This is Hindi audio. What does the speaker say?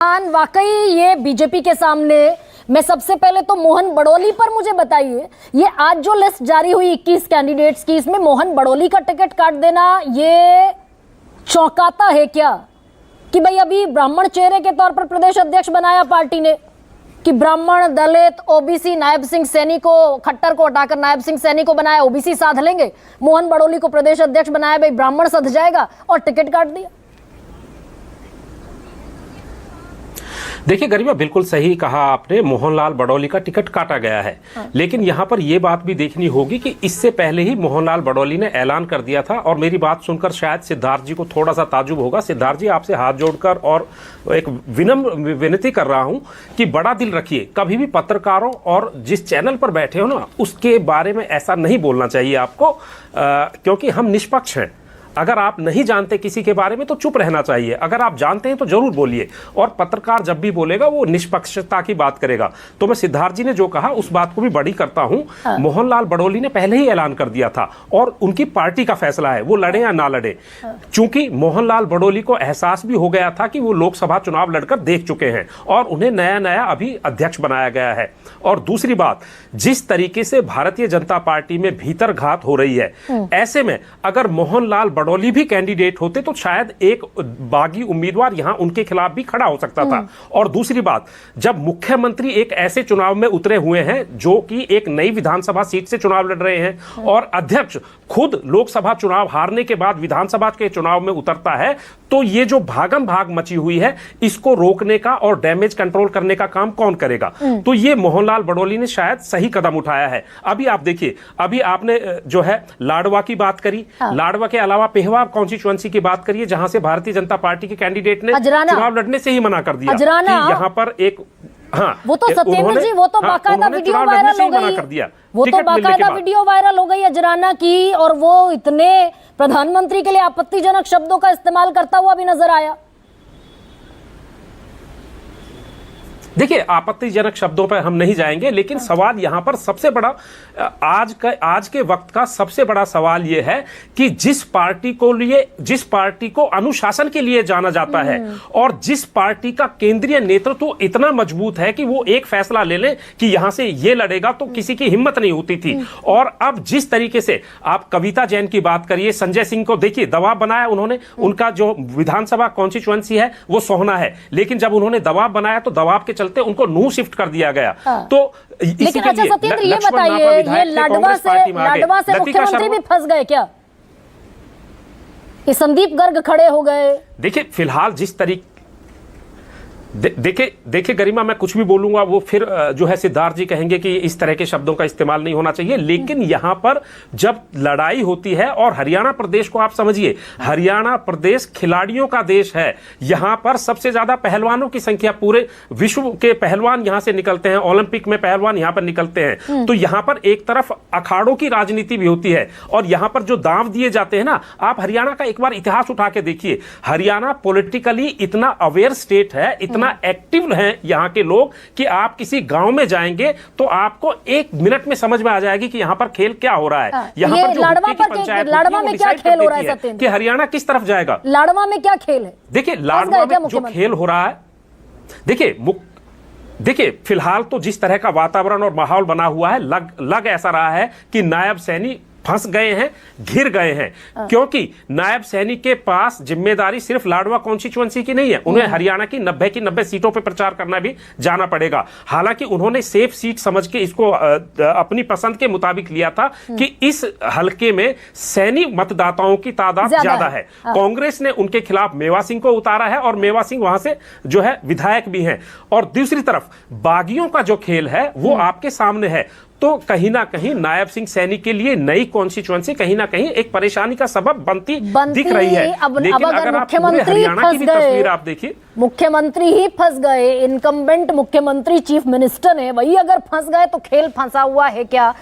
वाकई ये बीजेपी के सामने, मैं सबसे पहले तो मोहन बड़ोली पर मुझे बताइए, ये आज जो लिस्ट जारी हुई 21 कैंडिडेट्स की, इसमें मोहन बड़ोली का टिकट काट देना ये चौंकाता है क्या? कि भाई अभी ब्राह्मण चेहरे के तौर पर प्रदेश अध्यक्ष बनाया पार्टी ने, कि ब्राह्मण, दलित, ओबीसी, नायब सिंह सैनी को, खट्टर को हटाकर नायब सिंह सैनी को बनाया, ओबीसी साध लेंगे। मोहन बड़ोली को प्रदेश अध्यक्ष बनाया, भाई ब्राह्मण सध जाएगा, और टिकट काट दिया। देखिए गरिमा, बिल्कुल सही कहा आपने, मोहनलाल बड़ौली का टिकट काटा गया है। लेकिन यहां पर यह बात भी देखनी होगी कि इससे पहले ही मोहनलाल बड़ौली ने ऐलान कर दिया था, और मेरी बात सुनकर शायद सिद्धार्थ जी को थोड़ा सा ताजुब होगा। सिद्धार्थ जी, आपसे हाथ जोड़कर और एक विनम्र विनती कर रहा हूं कि बड़ा दिल रखिए, कभी भी पत्रकारों और जिस चैनल पर बैठे हो ना, उसके बारे में ऐसा नहीं बोलना चाहिए आपको, क्योंकि हम निष्पक्ष हैं। अगर आप नहीं जानते किसी के बारे में तो चुप रहना चाहिए, अगर आप जानते हैं तो जरूर बोलिए। और पत्रकार जब भी बोलेगा वो निष्पक्षता की बात करेगा। तो मैं सिद्धार्थ जी ने जो कहा उस बात को भी बड़ी करता हूं। मोहनलाल बड़ौली ने पहले ही ऐलान कर दिया था, और उनकी पार्टी का फैसला है वो लड़े या ना लड़े। चूंकि मोहनलाल बड़ौली को एहसास भी हो गया था कि वो लोकसभा चुनाव लड़कर देख चुके हैं, और उन्हें नया नया अभी अध्यक्ष बनाया गया है। और दूसरी बात, जिस तरीके से भारतीय जनता पार्टी में भीतर घात हो रही है, ऐसे में अगर मोहनलाल बड़ौली भी कैंडिडेट होते तो शायद एक बागी उम्मीदवार यहां उनके खिलाफ भी खड़ा हो सकता था। और दूसरी बात, जब मुख्यमंत्री एक ऐसे चुनाव में उतरे हुए हैं जो कि एक नई विधानसभा सीट से चुनाव लड़ रहे हैं, और अध्यक्ष खुद लोकसभा चुनाव हारने के बाद विधानसभा के चुनाव में उतरता है, तो ये जो भागम भाग मची हुई है, इसको रोकने का और डैमेज कंट्रोल करने का काम कौन करेगा? तो ये मोहनलाल बड़ौली ने शायद सही कदम उठाया है। अभी आप देखिए, अभी आपने जो है लाडवा की बात करी, लाडवा के अलावा पेहवा कॉन्स्टिट्यूएंसी की बात करिए, जहां से भारतीय जनता पार्टी के कैंडिडेट ने चुनाव लड़ने से ही मना कर दिया कि यहां पर एक, हाँ, वो तो सत्येंद्र जी, वो तो बाकायदा वीडियो वायरल हो गई, वो तो बाकायदा वीडियो वायरल हो गई अजराना की, और वो इतने प्रधानमंत्री के लिए आपत्तिजनक शब्दों का इस्तेमाल करता हुआ भी नजर आया। देखिए, आपत्तिजनक शब्दों पर हम नहीं जाएंगे, लेकिन सवाल यहां पर सबसे बड़ा, आज के वक्त का सबसे बड़ा सवाल यह है कि जिस पार्टी को अनुशासन के लिए जाना जाता है, और जिस पार्टी का केंद्रीय नेतृत्व इतना मजबूत है कि वो एक फैसला ले ले कि यहां से ये लड़ेगा, तो किसी की हिम्मत नहीं होती थी। और अब जिस तरीके से आप कविता जैन की बात करिए, संजय सिंह को देखिए, दबाव बनाया उन्होंने, उनका जो विधानसभा कॉन्स्टिट्यूएंसी है वो सोहना है, लेकिन जब उन्होंने दबाव बनाया तो दबाव के चलते उनको नूह शिफ्ट कर दिया गया। तो लेकिन अच्छा सत्येंद्र, ये बताइए, ये लाडवा से मुख्यमंत्री भी फंस गए क्या? ये संदीप गर्ग खड़े हो गए। देखिए, फिलहाल जिस तरीके, देखिए गरिमा, मैं कुछ भी बोलूंगा वो फिर जो है सिद्धार्थ जी कहेंगे कि इस तरह के शब्दों का इस्तेमाल नहीं होना चाहिए। लेकिन यहां पर जब लड़ाई होती है, और हरियाणा प्रदेश को आप समझिए, हरियाणा प्रदेश खिलाड़ियों का देश है, यहां पर सबसे ज्यादा पहलवानों की संख्या, पूरे विश्व के पहलवान यहां से निकलते हैं, ओलंपिक में पहलवान यहां पर निकलते हैं। तो यहां पर एक तरफ अखाड़ों की राजनीति भी होती है, और यहां पर जो दांव दिए जाते हैं ना, आप हरियाणा का एक बार इतिहास उठा के देखिए। हरियाणा पॉलिटिकली इतना अवेयर स्टेट है, इतना एक्टिव हैं यहां के लोग, कि आप किसी गांव में जाएंगे तो आपको 1 मिनट में समझ में आ जाएगी कि यहां पर खेल क्या हो रहा है। यहां पर जो लाडवा में क्या खेल हो रहा है सत्येंद्र, कि हरियाणा किस तरफ जाएगा? लाडवा में क्या खेल है? देखिए, लाडवा में जो खेल हो रहा है, देखिए फिलहाल तो जिस तरह का वातावरण और माहौल बना हुआ है, लग ऐसा रहा है कि नायब सैनी फंस गए हैं, घिर गए हैं, क्योंकि नायब सैनी के पास जिम्मेदारी सिर्फ लाडवा कॉन्स्टिट्यूएंसी की नहीं है, उन्हें हरियाणा की 90 की 90 सीटों पर प्रचार करना भी जाना पड़ेगा। हालांकि उन्होंने सेफ सीट समझ के इसको अपनी पसंद के मुताबिक लिया था कि इस हलके में सैनी मतदाताओं की तादाद ज्यादा है। कांग्रेस ने उनके खिलाफ मेवा सिंह को उतारा है, और मेवा सिंह वहां से जो है विधायक भी हैं। और दूसरी तरफ बागियों का जो खेल है वो आपके सामने है। तो कहीं ना कहीं नायब सिंह सैनी के लिए नई कॉन्स्टिट्यूएंसी कहीं ना कहीं एक परेशानी का सबब बनती दिख रही है। लेकिन अगर आप पूरे हरियाणा की भी तस्वीर आप देखिए, मुख्यमंत्री ही फंस गए, इनकम्बेंट मुख्यमंत्री चीफ मिनिस्टर है, वही अगर फंस गए तो खेल फंसा हुआ है क्या?